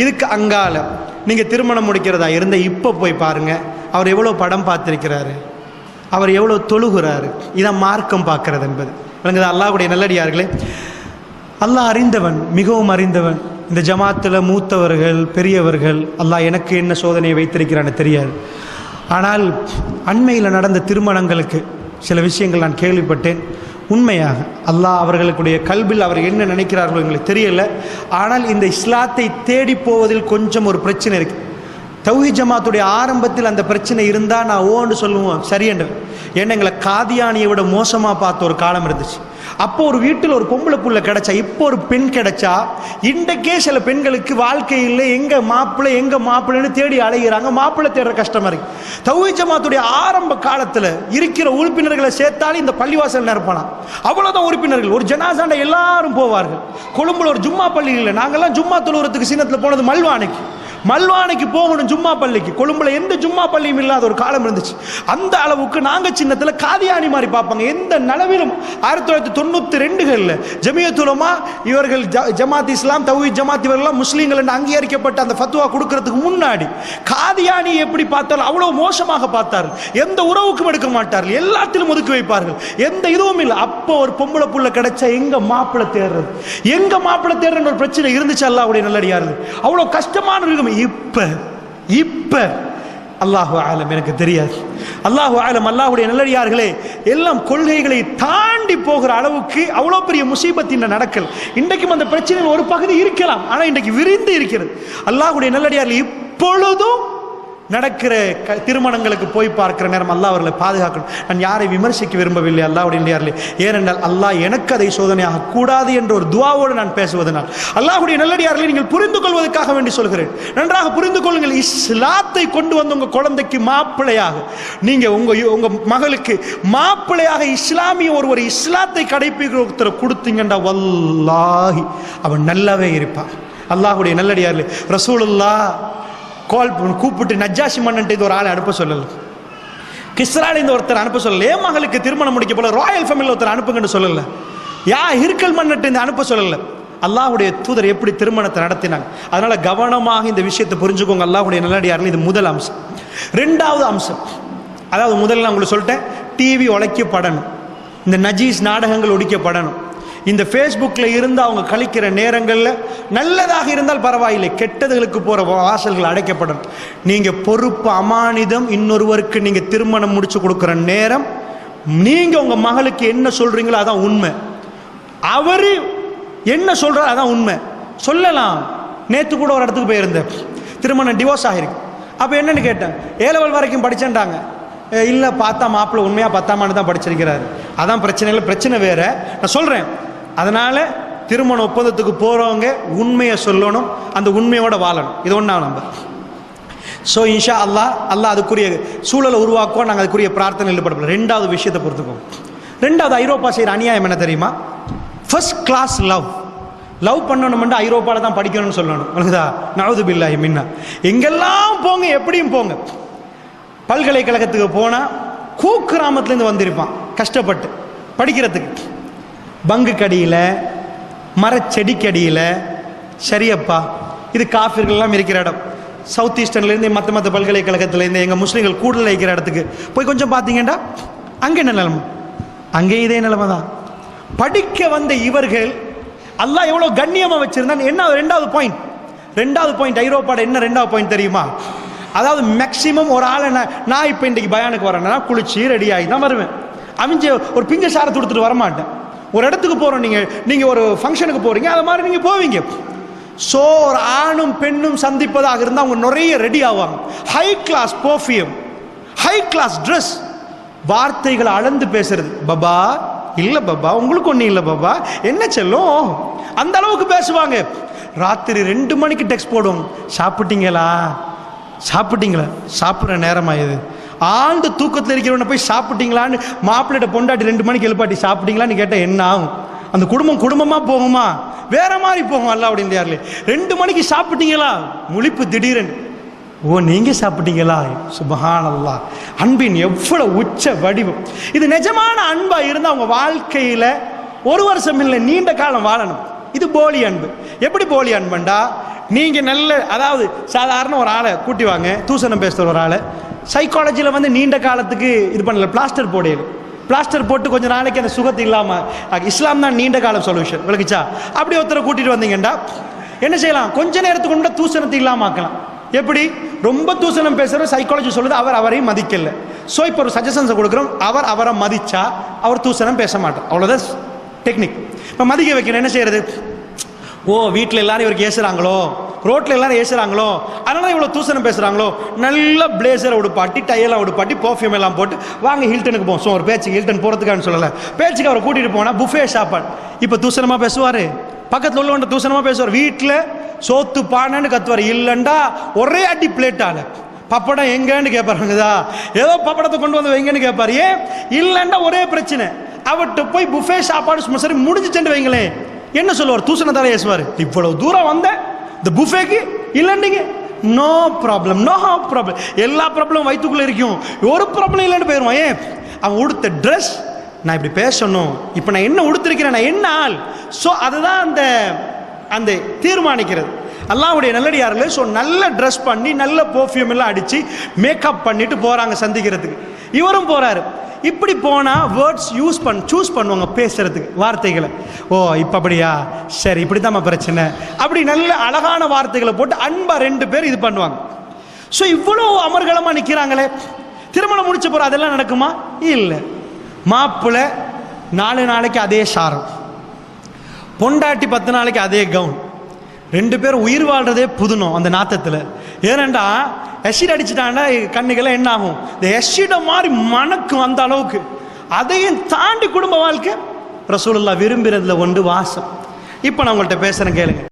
இதுக்கு அங்கால நீங்கள் திருமணம் முடிக்கிறதா இருந்த இப்போ போய் பாருங்கள், அவர் எவ்வளோ படம் பார்த்துருக்கிறாரு, அவர் எவ்வளோ தொழுகிறாரு. இதான் மார்க்கம் பார்க்கறது என்பது விளங்குது. அல்லாஹ்வுடைய நல்லடியார்களே, அல்லாஹ் அறிந்தவன், மிகவும் அறிந்தவன். இந்த ஜமாத்தில் மூத்தவர்கள் பெரியவர்கள் அல்லாஹ் எனக்கு என்ன சோதனையை வைத்திருக்கிறான்னு தெரியாது. ஆனால் அண்மையில் நடந்த திருமணங்களுக்கு சில விஷயங்கள் நான் கேள்விப்பட்டேன். உண்மையாக அல்லாஹ் அவர்களுடைய கல்பில் அவர் என்ன நினைக்கிறார்களோ எங்களுக்கு தெரியல. ஆனால் இந்த இஸ்லாத்தை தேடி போவதில் கொஞ்சம் ஒரு பிரச்சனை இருக்குது. தௌஹீத் ஜமாத்துடைய ஆரம்பத்தில் அந்த பிரச்சனை இருந்தால் நான் ஓன்னு சொல்லுவோம் சரியன்று. ஏன்னா எங்களை காதியானியை விட மோசமாக பார்த்த ஒரு காலம் இருந்துச்சு. அப்போ ஒரு வீட்டில் ஒரு பொம்பளை புள்ள கிடைச்சா, இப்போ ஒரு பெண் கிடைச்சா, இன்றைக்கே சில பெண்களுக்கு வாழ்க்கையில் எங்கே மாப்பிள்ளைன்னு தேடி அலைகிறாங்க. மாப்பிள்ளை தேடுற கஷ்டமாக இருக்கு. தௌஹீத் ஜமாத்துடைய ஆரம்ப காலத்தில் இருக்கிற உறுப்பினர்களை சேர்த்தாலும் இந்த பள்ளிவாசல் நிரப்பலாம், அவ்வளோதான் உறுப்பினர்கள். ஒரு ஜனாசாண்ட எல்லாரும் போவார்கள். கொழும்புல ஒரு ஜும்மா பள்ளி இல்லை. நாங்கள்லாம் ஜும்மா தொழுகிறதுக்கு சீனத்தில் போனது மல்வானைக்கு போகணும் ஜும்மா பள்ளிக்கு. கொழும்புல எந்த ஜும்மா பள்ளியும் இல்லாத ஒரு காலம் இருந்துச்சு. அந்த அளவுக்கு நாங்கள் சின்னத்தில் காதியானி மாதிரி பார்ப்பாங்க. எந்த நலவிலும் 1992 ஜமியத்துல் உலமா இவர்கள் ஜமாத் இஸ்லாம் தௌஹீத் ஜமாத் இவர்கள்லாம் முஸ்லீம்கள் என்று அங்கீகரிக்கப்பட்ட அந்த ஃபத்வா கொடுக்கறதுக்கு முன்னாடி காதியானி எப்படி பார்த்தாலும் அவ்வளோ மோசமாக பார்த்தார்கள். எந்த உறவுக்கும் எடுக்க மாட்டார்கள், எல்லாத்திலும் ஒதுக்கி வைப்பார்கள், எந்த இதுவும் இல்லை. அப்போ ஒரு பொம்பளை புள்ள கிடைச்சா எங்க மாப்பிள்ளை தேடுறது ஒரு பிரச்சனை இருந்துச்சு. அல்லாஹ்வுடைய நல்லடியார்கள் அவ்வளோ கஷ்டமான இருக்கும். இப்ப அல்லாஹு ஆலம் எனக்கு தெரியாது. அல்லாஹு ஆலம். அல்லாஹ்வுடைய நல்லடியார்களே, எல்லாம் கொள்கைகளை தாண்டி போகிற அளவுக்கு அவ்வளோ பெரிய முசீபத்தின் நடக்கல். இன்றைக்கும் அந்த பிரச்சனையில் ஒரு பகுதி இருக்கலாம், ஆனால் இன்றைக்கு விரிந்து இருக்கிறது. அல்லாஹ்வுடைய நல்லடியார்கள் இப்பொழுதும் நடக்கிற திருமணங்களுக்கு போய் பார்க்கிற நேரம் அல்லாஹ் அவர்களை பாதுகாக்கணும். நான் யாரை விமர்சிக்க விரும்பவில்லை அல்லாஹ்வுடைய நல்லடியார்களே. ஏனென்றால் அல்லாஹ் எனக்கு அதை சோதனையாக கூடாது என்ற ஒரு துஆவோடு நான் பேசுவதனால் அல்லாஹ்வுடைய நல்லடியார்களை நீங்கள் புரிந்து கொள்வதற்காக வேண்டி சொல்கிறேன். நன்றாக புரிந்து கொள்ளுங்கள். இஸ்லாத்தை கொண்டு வந்து உங்க குழந்தைக்கு மாப்பிள்ளையாக, நீங்க உங்க மகளுக்கு மாப்பிள்ளையாக இஸ்லாமிய ஒருவர் இஸ்லாத்தை கடைபிடிக்கிற ஒருத்தர் கொடுத்தீங்கன்றா வல்லாஹி அவன் நல்லாவே இருப்பான். அல்லாஹ்வுடைய நல்லடியார்களே, ரசூலுல்லாஹ் கூப்பிட்டு நஜ்ஜாஷி மன்னன் இது ஒரு ஆளை அனுப்ப சொல்லல, கிஸ்ரால இந்த ஒருத்தர் அனுப்ப சொல்லல, ஏன் மகளுக்கு திருமணம் முடிக்க போல ராயல் ஃபேமிலியில் ஒருத்தர் அனுப்புங்கன்னு சொல்லல, ஹிர்கல் மன்னன் இந்த அனுப்ப சொல்லல. அல்லாஹ்வுடைய தூதர் எப்படி திருமணத்தை நடத்தினாங்க. அதனால கவனமாக இந்த விஷயத்தை புரிஞ்சுக்கோங்க. அல்லாஹ்வுடைய நல்லடியார்கள் இது முதல் அம்சம். ரெண்டாவது அம்சம், அதாவது முதல்ல உங்களுக்கு சொல்லிட்டேன், டிவி உழைக்கப்படணும், இந்த நஜீஸ் நாடகங்கள் ஒழிக்கப்படணும். இந்த ஃபேஸ்புக்கில் இருந்து அவங்க கழிக்கிற நேரங்களில் நல்லதாக இருந்தால் பரவாயில்லை, கெட்டதுகளுக்கு போகிற வாசல்கள் அடைக்கப்படும். நீங்கள் பொறுப்பு அமானிதம் இன்னொருவருக்கு நீங்கள் திருமணம் முடிச்சு கொடுக்குற நேரம் நீங்கள் உங்கள் மகளுக்கு என்ன சொல்கிறீங்களோ அதான் உண்மை, அவர் என்ன சொல்கிறார் அதான் உண்மை. சொல்லலாம். நேற்று கூட ஒரு இடத்துக்கு போயிருந்தேன், திருமணம் டிவோர்ஸ் ஆகிருக்கு. அப்போ என்னன்னு கேட்டேன், A-level வரைக்கும் படித்தேன்ட்டாங்க. இல்லை பார்த்தா மாப்பிள்ளை உண்மையாக 10ஆம் ஆண்டு தான் படிச்சிருக்கிறாரு. அதான் பிரச்சனை இல்லை, பிரச்சனை வேற. நான் சொல்கிறேன், அதனால் திருமண ஒப்பந்தத்துக்கு போகிறவங்க உண்மையை சொல்லணும், அந்த உண்மையோட வாழணும். இது ஒன்றா நம்ப. ஸோ இன்ஷா அல்லாஹ் அதுக்குரிய சூழலை உருவாக்குவோம். நாங்கள் அதுக்குரிய பிரார்த்தனை ஈடுபடப்படும். ரெண்டாவது விஷயத்தை பொறுத்துக்கோங்க. ரெண்டாவது, ஐரோப்பா செய்கிற அநியாயம் என்ன தெரியுமா? ஃபர்ஸ்ட் கிளாஸ் லவ் பண்ணணும்னா ஐரோப்பாவில் தான் படிக்கணும்னு சொல்லணும். அதுதா நஅூது பில்லாஹி மின்னா. எங்கெல்லாம் போங்க, எப்படியும் போங்க. பல்கலைக்கழகத்துக்கு போனால் கூக்கிராமத்துலேருந்து வந்திருப்பான் கஷ்டப்பட்டு படிக்கிறதுக்கு, பங்கு கடியில் மரச்செடிக்கடியில். சரியப்பா, இது காஃபிர்கள்லாம் இருக்கிற இடம். சவுத் ஈஸ்டர்ன்லேருந்து மற்ற பல்கலைக்கழகத்துலேருந்து எங்கள் முஸ்லீம்கள் கூடுதல் இருக்கிற இடத்துக்கு போய் கொஞ்சம் பார்த்தீங்கன்னா அங்கே என்ன நிலைமை? அங்கே இதே நிலைமை தான். படிக்க வந்த இவர்கள் அல்லாஹ் எவ்வளோ கண்ணியமாக வச்சுருந்தான். என்ன ரெண்டாவது பாயிண்ட் ஐரோப்பாட என்ன ரெண்டாவது பாயிண்ட் தெரியுமா? அதாவது மேக்சிமம் ஒரு ஆளை நான் இப்போ இன்றைக்கு பயானுக்கு வரேன்னா குளிச்சு ரெடி ஆகி தான் வருவேன். அவிஞ்ச ஒரு பிஞ்ச சாரை கொடுத்துட்டு வரமாட்டேன். ஒரு இடத்துக்கு போகிறோம், நீங்கள் ஒரு ஃபங்க்ஷனுக்கு போகிறீங்க, அது மாதிரி நீங்கள் போவீங்க. ஸோ ஒரு ஆணும் பெண்ணும் சந்திப்பதாக இருந்தால் அவங்க நிறைய ரெடி ஆவாங்க. High class perfume, high class dress, வார்த்தைகளை அளந்து பேசுறது. பாபா இல்லை பாபா, உங்களுக்கு ஒன்றும் இல்லை பாபா, என்ன செல்லும், அந்த அளவுக்கு பேசுவாங்க. ராத்திரி 2 மணிக்கு டெக்ஸ்ட் போடுவோம், சாப்பிட்டீங்களா, சாப்பிட்ற நேரமா இது? ஆழ்ந்த தூக்கத்தில் இருக்கிறவனை போய் சாப்பிட்டீங்களான்னு மாப்பிள்ளைகிட்ட பொண்டாட்டி 2 மணிக்கு எழுப்பாட்டி சாப்பிட்டீங்களான்னு கேட்டால் என்ன ஆகும்? அந்த குடும்பமாக போகுமா? வேற மாதிரி போகும். அல்லாஹ்வுடைய நல்லடியார்களே, 2 மணிக்கு சாப்பிட்டீங்களா? முழிப்பு திடீரென்று, ஓ நீங்கள் சாப்பிட்டீங்களா? சுப்ஹானல்லாஹ். அன்பின் எவ்வளவு உச்ச வடிவம் இது! நிஜமான அன்பா இருந்தால் அவங்க வாழ்க்கையில் 1 வருஷம் இல்லை, நீண்ட காலம் வாழணும். இது போலி அன்பு. எப்படி போலி அன்புண்டா, நீங்கள் நல்ல, அதாவது சாதாரண ஒரு ஆளை கூட்டி வாங்க, தூசணம் பேசுகிற ஒரு ஆளை சைக்காலஜியில் வந்து நீண்ட காலத்துக்கு இது பண்ணல, பிளாஸ்டர் போடையது. பிளாஸ்டர் போட்டு கொஞ்சம் நாளைக்கு அந்த சுகத்து இல்லாமல், இஸ்லாம் தான் நீண்ட காலம் சொல்யூஷன், விளக்குச்சா? அப்படி ஒருத்தரை கூட்டிகிட்டு வந்தீங்கன்னா என்ன செய்யலாம்? கொஞ்ச நேரத்துக்கு கொண்டு தூசணத்தை இல்லாமல் ஆக்கலாம். எப்படி? ரொம்ப தூசணம் பேசுகிற சைக்காலஜி சொல்லுது அவர் அவரையும் மதிக்கல. ஸோ இப்போ ஒரு சஜஷன்ஸை கொடுக்குறோம், அவர் அவரை மதிச்சா அவர் தூசணம் பேச மாட்டார். அவ்வளோதான் டெக்னிக். இப்போ மதிக்க வைக்கணும், என்ன செய்யறது? ஓ, வீட்டில் எல்லாரும் இவருக்கு ஏசுறாங்களோ, ரோட்டில் எல்லாரும் ஏசுறாங்களோ, அதனால இவ்வளோ தூசணம் பேசுகிறாங்களோ, நல்ல பிளேசரை உடுப்பாட்டி, டையெல்லாம் உடுப்பாட்டி, பர்ஃப்யூம் எல்லாம் போட்டு வாங்க ஹில்டனுக்கு போவோம். ஸோ ஒரு பேச்சுக்கு, ஹில்டன் போகிறதுக்கான்னு சொல்லலை, பேச்சுக்கு அவரை கூட்டிகிட்டு போனால் புஃபே சாப்பாடு. இப்போ தூசணமாக பேசுவார், பக்கத்தில் உள்ளவன்ட்ட தூசணமாக பேசுவார், வீட்டில் சோத்து பானன்னு கத்துவார், இல்லைண்டா ஒரே அடி பிளேட்டால பப்படம் எங்கன்னு கேட்பாருங்கதா, ஏதோ பப்படத்தை கொண்டு வந்து வைங்கன்னு கேட்பாரு. ஏன்? இல்லைண்டா ஒரே பிரச்சனை. அவர்கிட்ட போய் புஃபே சாப்பாடு சரி முடிஞ்சுச்சேன்னு வைங்களேன், என்ன சொல்லுவார்? தூசணத்தால ஏசுவார். இவ்வளவு தூரம் வந்த இந்த புஃபேக்கு இல்லைன்னீங்க, நோ ப்ராப்ளம், நோ ப்ராப்ளம். எல்லா ப்ராப்ளம் வயிற்றுக்குள்ளே இருக்கும், ஒரு ப்ராப்ளம் இல்லைன்னு போயிடுவான். ஏன்? அவன் உடுத்த ட்ரெஸ், நான் இப்படி பேசணும், இப்போ நான் என்ன உடுத்திருக்கிறேன், நான் என்ன ஆள். ஸோ அதுதான் அந்த அந்த தீர்மானிக்கிறது. அல்லாஹ்வுடைய நல்லடியார்களே, ஸோ நல்ல ட்ரெஸ் பண்ணி நல்ல பர்ஃப்யூம் எல்லாம் அடித்து மேக்கப் பண்ணிட்டு போகிறாங்க சந்திக்கிறதுக்கு. இவரும் போகிறாரு. இப்படி போனால் வேர்ட்ஸ் சூஸ் பண்ணுவாங்க பேசுகிறதுக்கு வார்த்தைகளை. ஓ, இப்போ அப்படியா, சரி, இப்படி தான் பிரச்சனை, அப்படி நல்ல அழகான வார்த்தைகளை போட்டு அன்பாக 2 பேர் இது பண்ணுவாங்க. ஸோ இவ்வளோ அமர்கலமாக நிற்கிறாங்களே, திருமணம் முடிச்ச போகிற அதெல்லாம் நடக்குமா? இல்லை. மாப்பிள்ளை 4 நாளைக்கு அதே சாரம், பொண்டாட்டி 10 நாளைக்கு அதே கவுன், 2 பேரும் உயிர் வாழ்றதே புதுணும் அந்த நாத்தத்தில். ஏனண்டா எசிட் அடிச்சுட்டாண்டா கண்ணுக்கெல்லாம் என்ன ஆகும்? இந்த எசிட மாதிரி மணக்கும் அந்த அளவுக்கு. அதையும் தாண்டி குடும்ப வாழ்க்கை ரசூலுல்லாஹ் விரும்புறதுல ஒன்று வாசம். இப்போ நான் உங்கள்கிட்ட பேசுகிறேன், கேளுங்க.